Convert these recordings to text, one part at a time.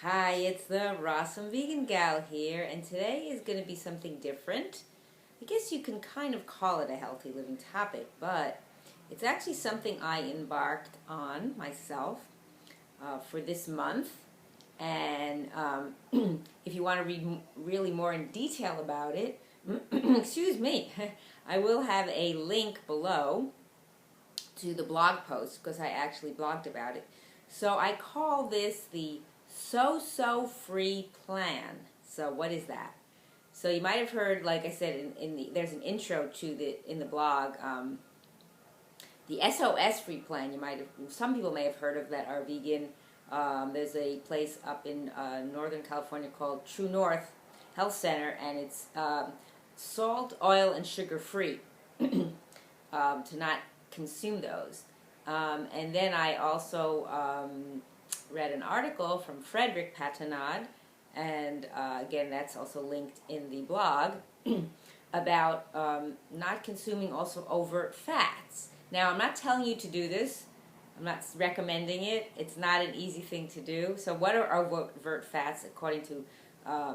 Hi, it's the Rawesome Vegan Gal here, and today is going to be something different. I guess you can kind of call it a healthy living topic, but it's actually something I embarked on myself for this month. And if you want to read really more in detail about it, excuse me, I will have a link below to the blog post because I actually blogged about it. So I call this the So-So free plan. So what is that? So you might have heard, like I said, there's an intro to in the blog. The S.O.S. free plan. Some people may have heard of that are vegan. There's a place up in Northern California called True North Health Center, and it's salt, oil, and sugar free. To not consume those. And then I also read an article from Frederick Patanad, and again, that's also linked in the blog, about not consuming also overt fats. Now, I'm not telling you to do this. I'm not recommending it. It's not an easy thing to do. So what are overt fats according to,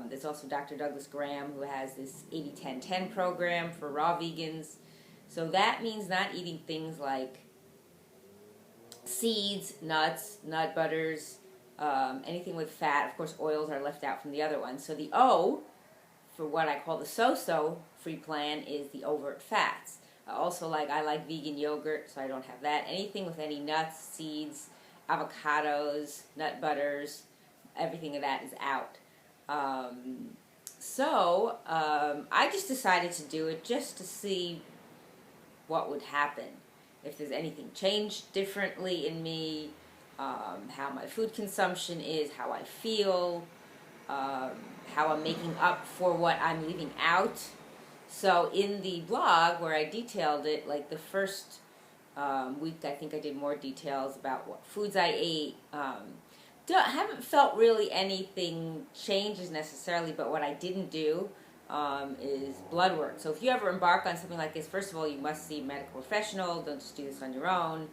there's also Dr. Douglas Graham, who has this 80-10-10 program for raw vegans. So that means not eating things like seeds, nuts, nut butters, anything with fat. Of course, oils are left out from the other ones. So the O for what I call the So-So free plan is the overt fats. I like vegan yogurt, so I don't have that. Anything with any nuts, seeds, avocados, nut butters, everything of that is out. I just decided to do it just to see what would happen, if there's anything changed differently in me, how my food consumption is, how I feel, how I'm making up for what I'm leaving out. So in the blog where I detailed it, like the first week, I think I did more details about what foods I ate. Haven't felt really anything changes necessarily, but what I didn't do is blood work. So if you ever embark on something like this, first of all, you must see a medical professional. Don't just do this on your own.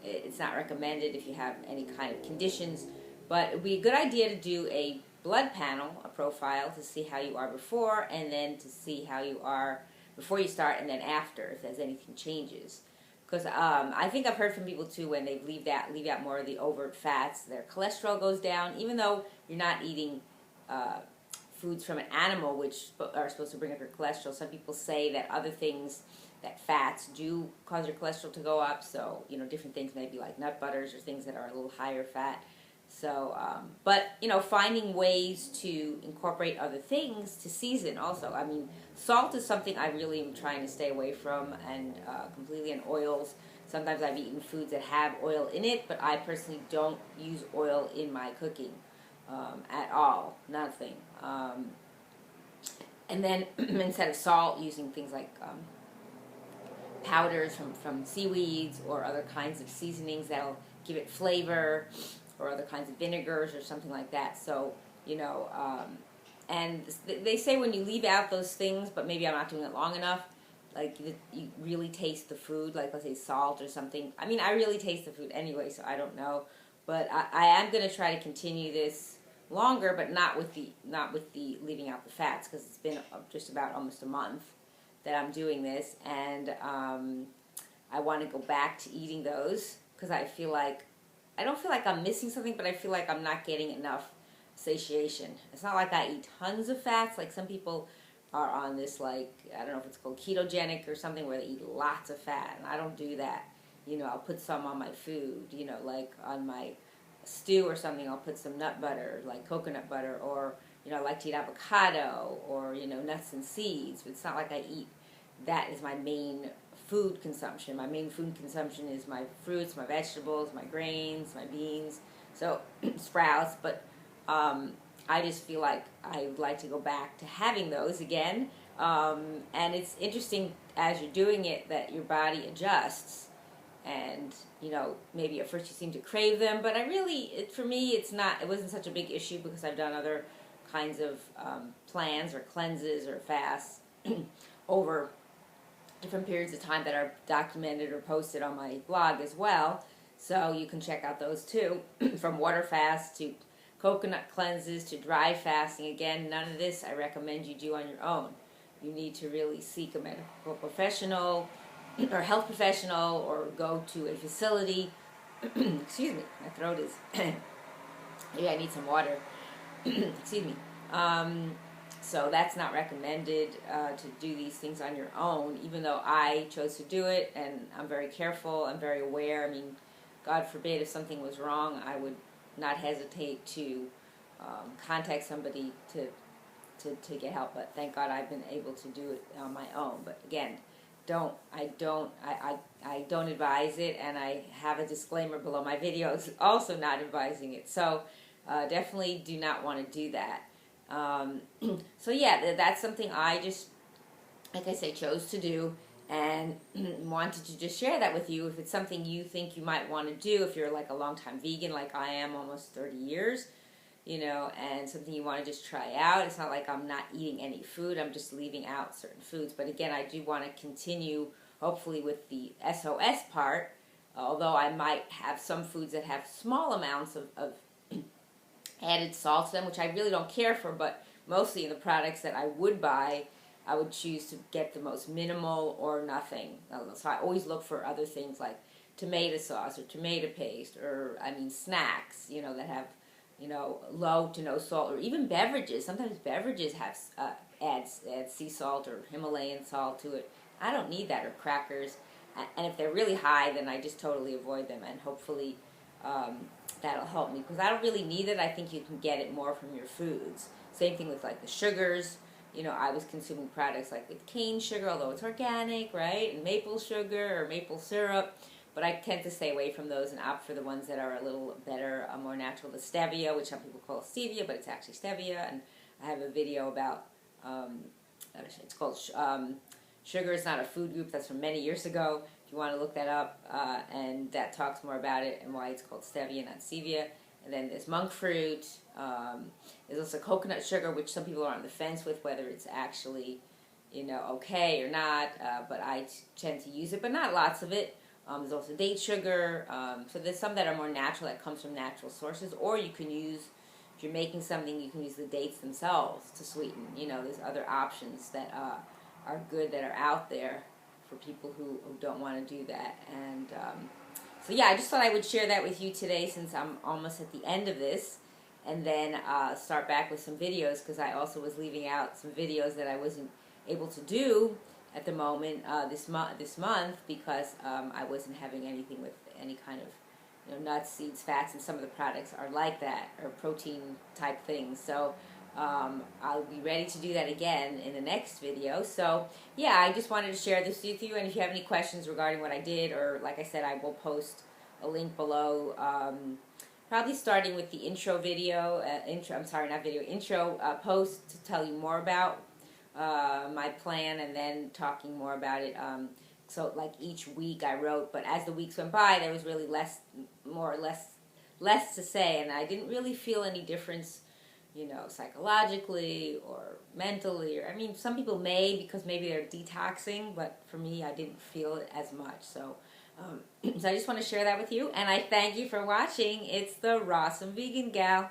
It's not recommended if you have any kind of conditions, but it would be a good idea to do a blood panel, a profile, to see how you are before, and then to see how you are before you start and then after, if there's anything changes. Because I think I've heard from people too, when they leave out more of the overt fats, their cholesterol goes down, even though you're not eating foods from an animal, which are supposed to bring up your cholesterol. Some people say that other things, that fats do cause your cholesterol to go up. So, different things, maybe like nut butters or things that are a little higher fat. So, finding ways to incorporate other things to season also. I mean, salt is something I really am trying to stay away from, and completely, and oils. Sometimes I've eaten foods that have oil in it, but I personally don't use oil in my cooking at all. Nothing. And then instead of salt, using things like powders from seaweeds or other kinds of seasonings that'll give it flavor, or other kinds of vinegars or something like that. So, and they say when you leave out those things, but maybe I'm not doing it long enough, like you really taste the food, like let's say salt or something. I mean, I really taste the food anyway, so I don't know. But I am going to try to continue this longer, but not with the leaving out the fats, because it's been just about almost a month that I'm doing this, and I want to go back to eating those because I don't feel like I'm missing something, but I feel like I'm not getting enough satiation. It's not like I eat tons of fats. Like some people are on this, like, I don't know if it's called ketogenic or something, where they eat lots of fat, and I don't do that. I'll put some on my food, like on my stew or something, I'll put some nut butter, like coconut butter, or, I like to eat avocado, or, nuts and seeds. But it's not like I eat, that is my main food consumption. My main food consumption is my fruits, my vegetables, my grains, my beans, so sprouts. But I just feel like I would like to go back to having those again. And it's interesting as you're doing it that your body adjusts. And, maybe at first you seem to crave them, but for me, it wasn't such a big issue because I've done other kinds of plans or cleanses or fasts over different periods of time that are documented or posted on my blog as well. So you can check out those too, from water fasts to coconut cleanses to dry fasting. Again, none of this I recommend you do on your own. You need to really seek a medical professional or health professional, or go to a facility. Excuse me, my throat is... Maybe I need some water. Excuse me. So that's not recommended to do these things on your own, even though I chose to do it, and I'm very careful, I'm very aware. I mean, God forbid if something was wrong, I would not hesitate to contact somebody to get help. But thank God I've been able to do it on my own. But again, I don't advise it, and I have a disclaimer below my videos also not advising it. So definitely do not want to do that. So yeah, that's something I just, like I say, chose to do, and wanted to just share that with you. If it's something you think you might want to do, if you're like a long-time vegan like I am, almost 30 years, and something you want to just try out. It's not like I'm not eating any food, I'm just leaving out certain foods. But again, I do want to continue, hopefully, with the SOS part, although I might have some foods that have small amounts of added salt to them, which I really don't care for, but mostly in the products that I would buy, I would choose to get the most minimal or nothing. So I always look for other things like tomato sauce or tomato paste, or, snacks, that have, low to no salt, or even beverages. Sometimes beverages have add sea salt or Himalayan salt to it. I don't need that, or crackers. And if they're really high, then I just totally avoid them, and hopefully that'll help me, because I don't really need it. I think you can get it more from your foods. Same thing with like the sugars. I was consuming products like with cane sugar, although it's organic, right? And maple sugar or maple syrup. But I tend to stay away from those and opt for the ones that are a little better, more natural. The stevia, which some people call stevia, but it's actually stevia. And I have a video about, it's called Sugar is Not a Food Group. That's from many years ago. If you want to look that up, and that talks more about it and why it's called stevia, not stevia. And then there's monk fruit. There's also coconut sugar, which some people are on the fence with whether it's actually, okay or not. But I tend to use it, but not lots of it. There's also date sugar. So there's some that are more natural, that comes from natural sources. Or you can use, if you're making something, you can use the dates themselves to sweeten. There's other options that are good, that are out there for people who don't want to do that. And so yeah, I just thought I would share that with you today, since I'm almost at the end of this, and then start back with some videos, because I also was leaving out some videos that I wasn't able to do at the moment this month, because I wasn't having anything with any kind of nuts, seeds, fats, and some of the products are like that, or protein type things. So I'll be ready to do that again in the next video. So yeah, I just wanted to share this with you, and if you have any questions regarding what I did, or like I said, I will post a link below, probably starting with the intro video, intro post to tell you more about my plan, and then talking more about it. So like each week I wrote, but as the weeks went by, there was really less to say, and I didn't really feel any difference, psychologically or mentally. Or, some people may, because maybe they're detoxing, but for me, I didn't feel it as much. So, so I just want to share that with you, and I thank you for watching. It's the Rawesome Vegan Gal.